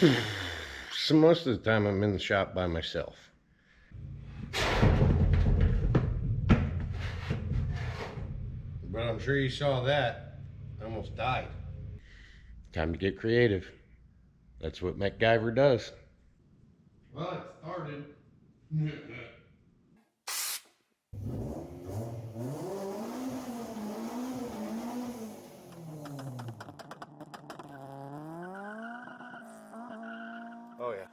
So most of the time I'm in the shop by myself. But I'm sure you saw that. I almost died. Time to get creative. That's what MechGuyver does. Well, it started. Oh yeah.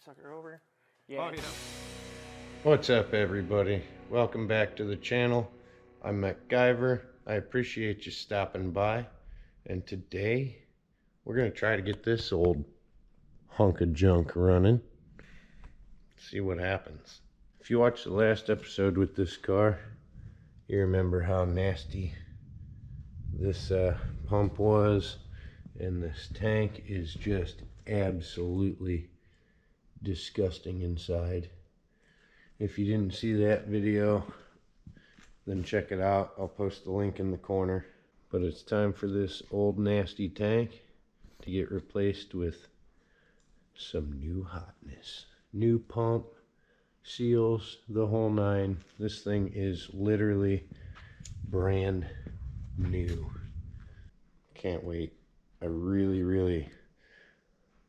Sucker over. Yeah. Oh yeah. What's up, everybody? Welcome back to the channel. I'm MechGuyver. I appreciate you stopping by. And today, we're going to try to get this old hunk of junk running. See what happens. If you watched the last episode with this car, you remember how nasty this pump was. And this tank is just absolutely disgusting inside. If you didn't see that video, then check it out. I'll post the link in the corner. But it's time for this old nasty tank to get replaced with some new hotness. New pump, seals, the whole nine. This thing is literally brand new. Can't wait. I really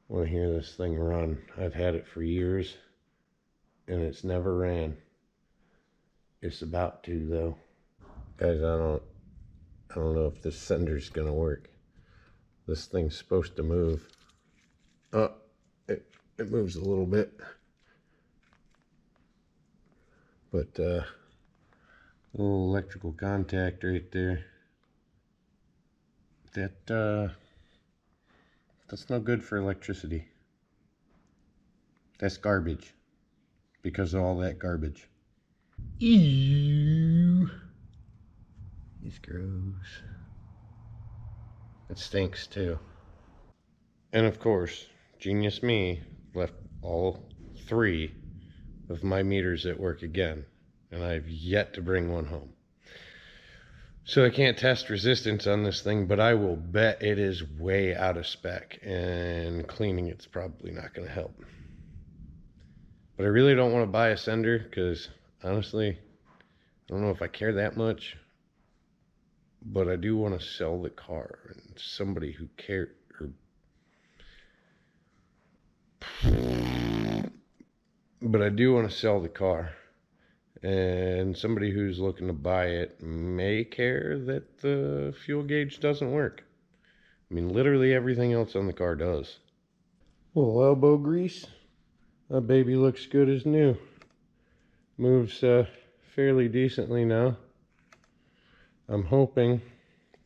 want to hear this thing run. I've had it for years and it's never ran. It's about to though. Guys, I don't know if this sender's gonna work. This thing's supposed to move. Oh, it moves a little bit. But little electrical contact right there. That's no good for electricity. That's garbage. Because of all that garbage. Ew. It's gross. It stinks too. And of course, genius me left all 3 of my meters at work again. And I've yet to bring one home. So I can't test resistance on this thing, but I will bet it is way out of spec. And cleaning it's probably not going to help. But I really don't want to buy a sender because honestly, I don't know if I care that much. But I do want to sell the car, and somebody who cares. But I do want to sell the car, and somebody who's looking to buy it may care that the fuel gauge doesn't work. I mean, literally everything else on the car does. Little elbow grease. That baby looks good as new. Moves fairly decently now. I'm hoping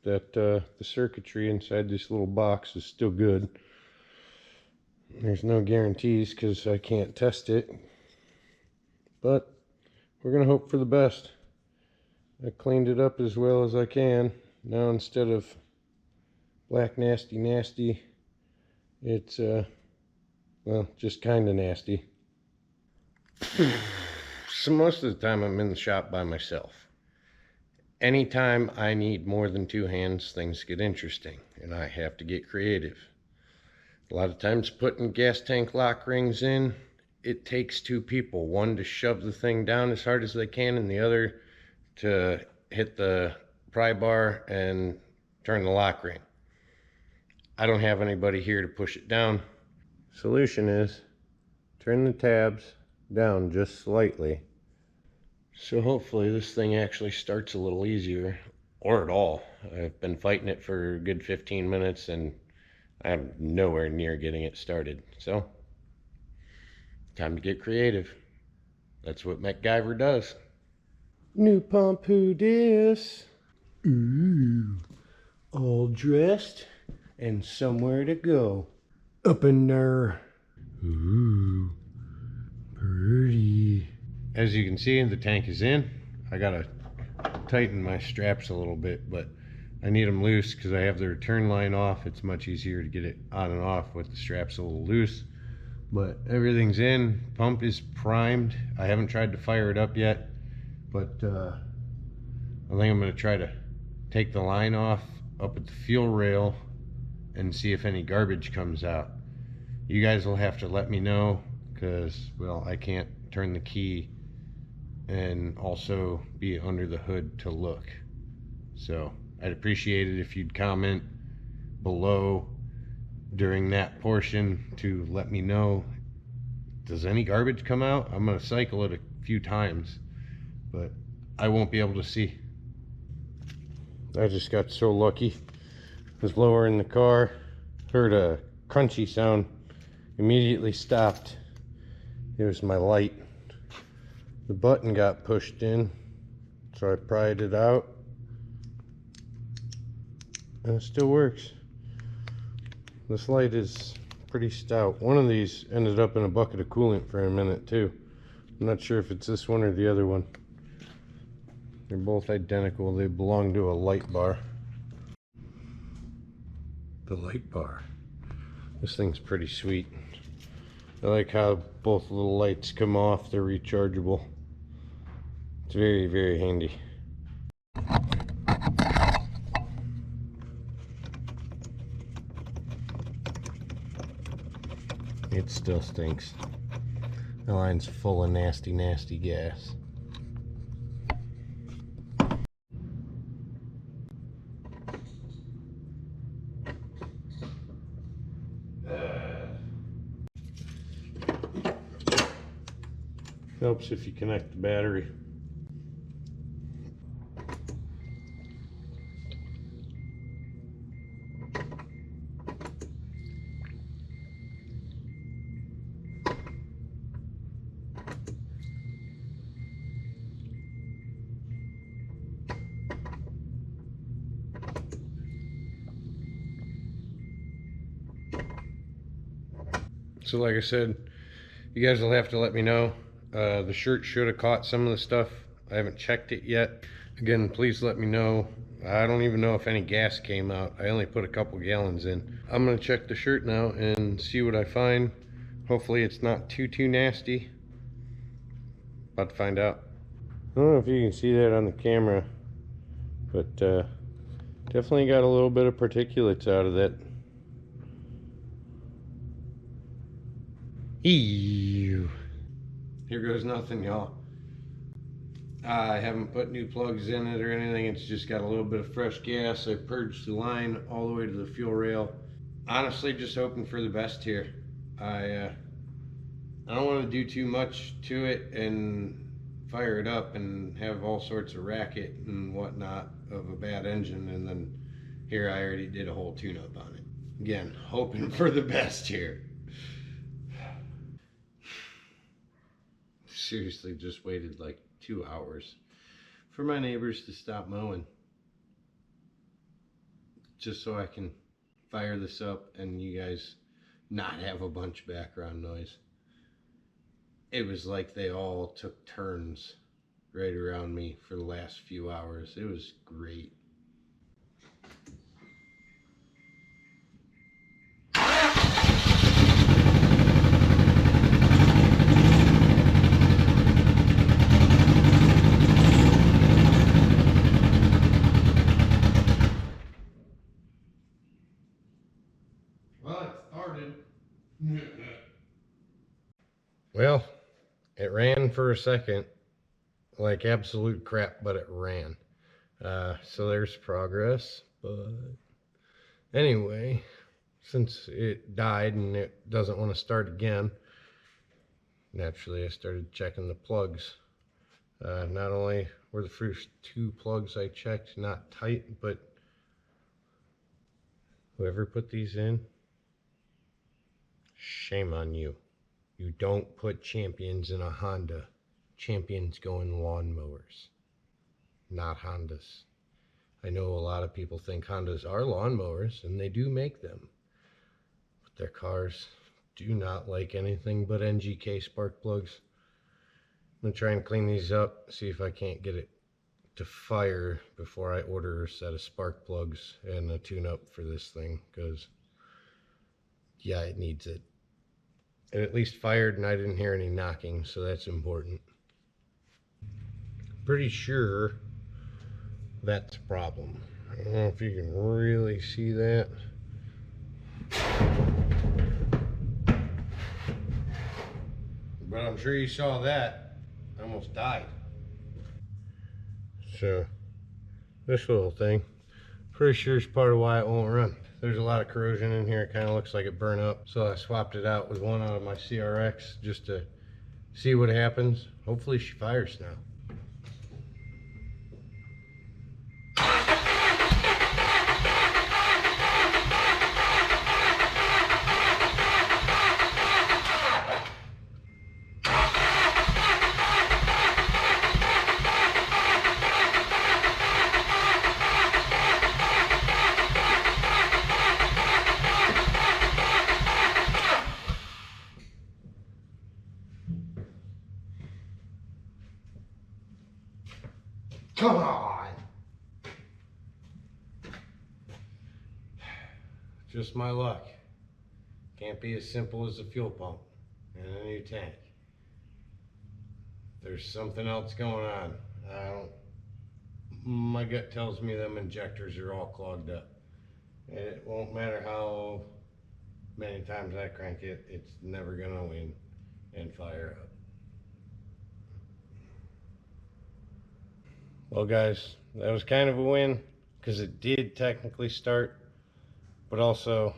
that the circuitry inside this little box is still good. There's no guarantees because I can't test it. But we're going to hope for the best. I cleaned it up as well as I can. Now instead of black nasty, it's well, just kind of nasty. So most of the time I'm in the shop by myself. Anytime I need more than 2 hands, things get interesting, and I have to get creative. A lot of times putting gas tank lock rings in, it takes 2 people. One to shove the thing down as hard as they can, and the other to hit the pry bar and turn the lock ring. I don't have anybody here to push it down. Solution is turn the tabs down just slightly. So hopefully this thing actually starts a little easier, or at all. I've been fighting it for a good 15 minutes and I'm nowhere near getting it started. So, time to get creative. That's what MechGuyver does. New pump, who dis? Ooh, all dressed and somewhere to go. Up in there. Ooh, pretty. As you can see, the tank is in. I gotta tighten my straps a little bit, but I need them loose because I have the return line off. It's much easier to get it on and off with the straps a little loose. But everything's in. Pump is primed. I haven't tried to fire it up yet, but I think I'm gonna try to take the line off up at the fuel rail and see if any garbage comes out. You guys will have to let me know, because, well, I can't turn the key and also be under the hood to look. So I'd appreciate it if you'd comment below during that portion to let me know, does any garbage come out? I'm gonna cycle it a few times, but I won't be able to see. I just got so lucky. Was lowering the car, heard a crunchy sound, immediately stopped. It was my light. The button got pushed in, so I pried it out, and it still works. This light is pretty stout. One of these ended up in a bucket of coolant for a minute too. I'm not sure if it's this one or the other one. They're both identical. They belong to a light bar. The light bar. This thing's pretty sweet. I like how both little lights come off. They're rechargeable. It's very, very handy. It still stinks. The line's full of nasty, nasty gas. Helps if you connect the battery. So like I said, you guys will have to let me know. The shirt should have caught some of the stuff. I haven't checked it yet. Again, please let me know. I don't even know if any gas came out. I only put a couple gallons in. I'm gonna check the shirt now and see what I find. Hopefully it's not too nasty. About to find out. I don't know if you can see that on the camera, but definitely got a little bit of particulates out of that. Ew. Here goes nothing, y'all. I haven't put new plugs in it or anything. It's just got a little bit of fresh gas. I purged the line all the way to the fuel rail. Honestly, just hoping for the best here. I don't want to do too much to it and fire it up and have all sorts of racket and whatnot of a bad engine, and then here I already did a whole tune-up on it. Again, hoping for the best here. Seriously, just waited like 2 hours for my neighbors to stop mowing, just so I can fire this up and you guys not have a bunch of background noise. It was like they all took turns right around me for the last few hours. It was great. Well, it started. Well, it ran for a second like absolute crap, but it ran. So there's progress. But anyway, since it died and it doesn't want to start again, naturally I started checking the plugs. Not only were the first 2 plugs I checked not tight, but whoever put these in, shame on you. You don't put champions in a Honda. Champions go in lawnmowers, not Hondas. I know a lot of people think Hondas are lawnmowers, and they do make them. But their cars do not like anything but NGK spark plugs. I'm going to try and clean these up, see if I can't get it to fire before I order a set of spark plugs and a tune-up for this thing, because, yeah, it needs it. It at least fired and I didn't hear any knocking, so that's important. Pretty sure that's a problem. I don't know if you can really see that. But I'm sure you saw that. I almost died. So, this little thing, pretty sure is part of why it won't run. There's a lot of corrosion in here. It kind of looks like it burned up. So I swapped it out with one out of my CRX just to see what happens. Hopefully she fires now. Come on! Just my luck. Can't be as simple as a fuel pump and a new tank. There's something else going on. My gut tells me them injectors are all clogged up. And it won't matter how many times I crank it, it's never gonna win and fire up. Well guys, that was kind of a win because it did technically start, but also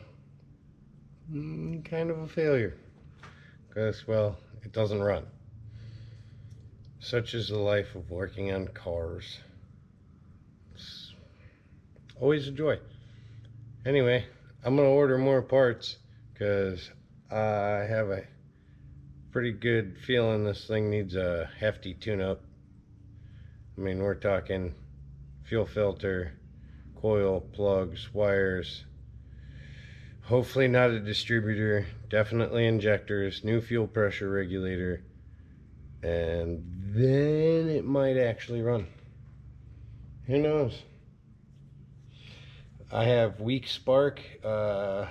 kind of a failure because, well, it doesn't run. Such is the life of working on cars. It's always a joy. Anyway, I'm gonna order more parts because I have a pretty good feeling this thing needs a hefty tune-up. I mean, we're talking fuel filter, coil, plugs, wires, hopefully not a distributor, definitely injectors, new fuel pressure regulator, and then it might actually run. Who knows? I have weak spark. The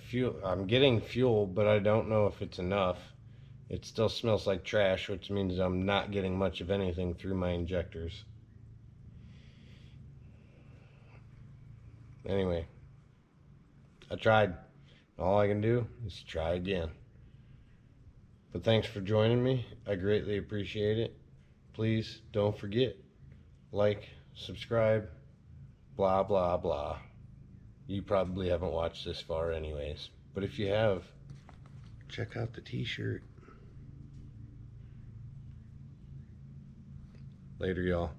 fuel, I'm getting fuel, but I don't know if it's enough. It still smells like trash, which means I'm not getting much of anything through my injectors. Anyway, I tried. All I can do is try again. But thanks for joining me. I greatly appreciate it. Please don't forget, like, subscribe, blah, blah, blah. You probably haven't watched this far anyways. But if you have, check out the t-shirt. Later, y'all.